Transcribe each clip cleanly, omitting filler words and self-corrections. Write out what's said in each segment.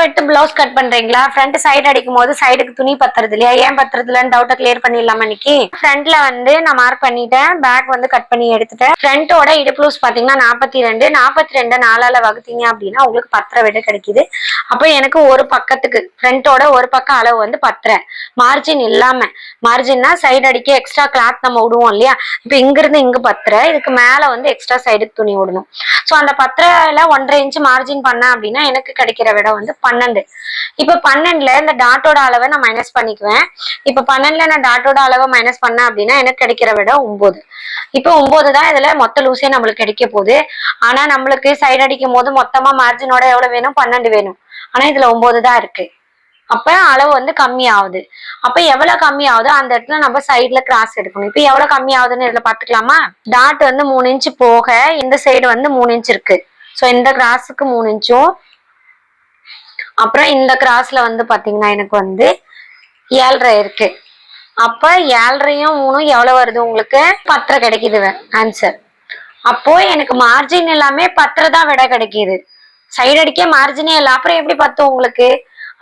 விட்டு blouse cut பண்றீங்களா? Front side அடிக்கும் போது சைடுக்கு துணி பத்துறது இல்லையா? ஏன் பத்துறது இல்லன்னு டவுட்டை கிளியர் பண்ணிடலாமா இன்னைக்கு? ஃப்ரண்ட்ல வந்து நான் மார்க் பண்ணிட்டேன், பேக் வந்து கட் பண்ணி எடுத்துட்டேன். ஃப்ரண்டோட இடுப்பு லூஸ் பாத்தீங்கன்னா 42. 42 4ஆல வகுத்தீங்க அப்படின்னா உங்களுக்கு 10 விட கிடைக்குது. அப்போ எனக்கு ஒரு பக்கத்துக்கு ஃப்ரண்டோட ஒரு பக்கம் அளவு வந்து 10 மார்ஜின் இல்லாம. மார்ஜின்னா சைடு அடிக்க எக்ஸ்ட்ரா கிளாத் நம்ம விடுவோம் இல்லையா? இப்ப இங்க இருந்து இங்க 10, இதுக்கு மேல வந்து எக்ஸ்ட்ரா சைடுக்கு துணி விடணும். சோ அந்த 10ல 1.5 இன்ச் மார்ஜின் பண்ண அப்படின்னா எனக்கு கிடைக்கிற விட வந்து 12. இப்ப 12ல இந்த டாட்டோட அளவை நான் மைனஸ் பண்ணிக்குவேன். இப்ப 12ல நான் டாட்டோட அளவை மைனஸ் பண்ண அப்படின்னா எனக்கு கிடைக்கிற விட 9. இப்ப 9 தான் இதுல மொத்த லூஸே நம்மளுக்கு கிடைக்க போகுது. ஆனா நம்மளுக்கு சைடு அடிக்கும் போது மொத்தமா மார்ஜினோட எவ்வளவு வேணும்? 12 வேணும். ஆனா இதுல 9 தான் இருக்கு. அப்ப அளவு வந்து கம்மி ஆகுது. அப்ப எவ்வளவு கம்மி ஆகுதோ அந்த இடத்துல நம்ம சைடுல கிராஸ் எடுக்கணும். இப்ப எவ்வளவு கம்மி ஆகுதுன்னு இதுல பாத்துக்கலாமா? டாட் வந்து 3 இன்ச் போக இந்த சைடு வந்து 3 இன்ச் இருக்கு. சோ இந்த கிராஸுக்கு 3 இன்ச்சும், அப்புறம் இந்த கிராஸ்ல வந்து பாத்தீங்கன்னா எனக்கு வந்து 7.5 இருக்கு. அப்ப 7.5யும் 3 எவ்வளவு வருது உங்களுக்கு? 10 கிடைக்குது ஆன்சர். அப்போ எனக்கு மார்ஜின் எல்லாமே 10 தான் விட கிடைக்குது. சைடு அடிக்க மார்ஜினே இல்லை, அப்புறம் எப்படி 10 உங்களுக்கு?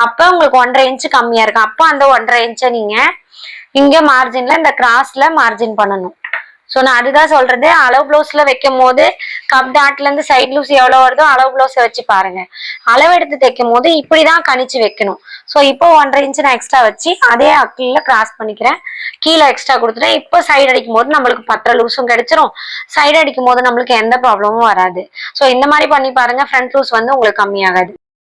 அப்ப உங்களுக்கு 1.5 இன்ச் கம்மியா இருக்கு. அப்ப அந்த 1.5 இன்ச்சை நீங்க இங்க மார்ஜின்ல இந்த கிராஸ்ல மார்ஜின் பண்ணணும். சோ நான் அதுதான் சொல்றது, அளவு பிளவுஸ்ல வைக்கும் போது கப் டாட்ல இருந்து சைட் லூஸ் எவ்வளவு வருதோ அளவு பிளவுஸ் வச்சு பாருங்க. அளவு எடுத்து தைக்கும் போது இப்படிதான் கணிச்சு வைக்கணும். சோ இப்போ 1.5 இன்ச் நான் எக்ஸ்ட்ரா வச்சு அதே அக்கில கிராஸ் பண்ணிக்கிறேன், கீழே எக்ஸ்ட்ரா கொடுத்துட்டேன். இப்போ சைடு அடிக்கும் போது நம்மளுக்கு 10 லூஸும் கிடைச்சிரும், சைடு அடிக்கும் போது நம்மளுக்கு எந்த ப்ராப்ளமும் வராது. சோ இந்த மாதிரி பண்ணி பாருங்க, ஃப்ரண்ட் லூஸ் வந்து உங்களுக்கு கம்மியாகாது.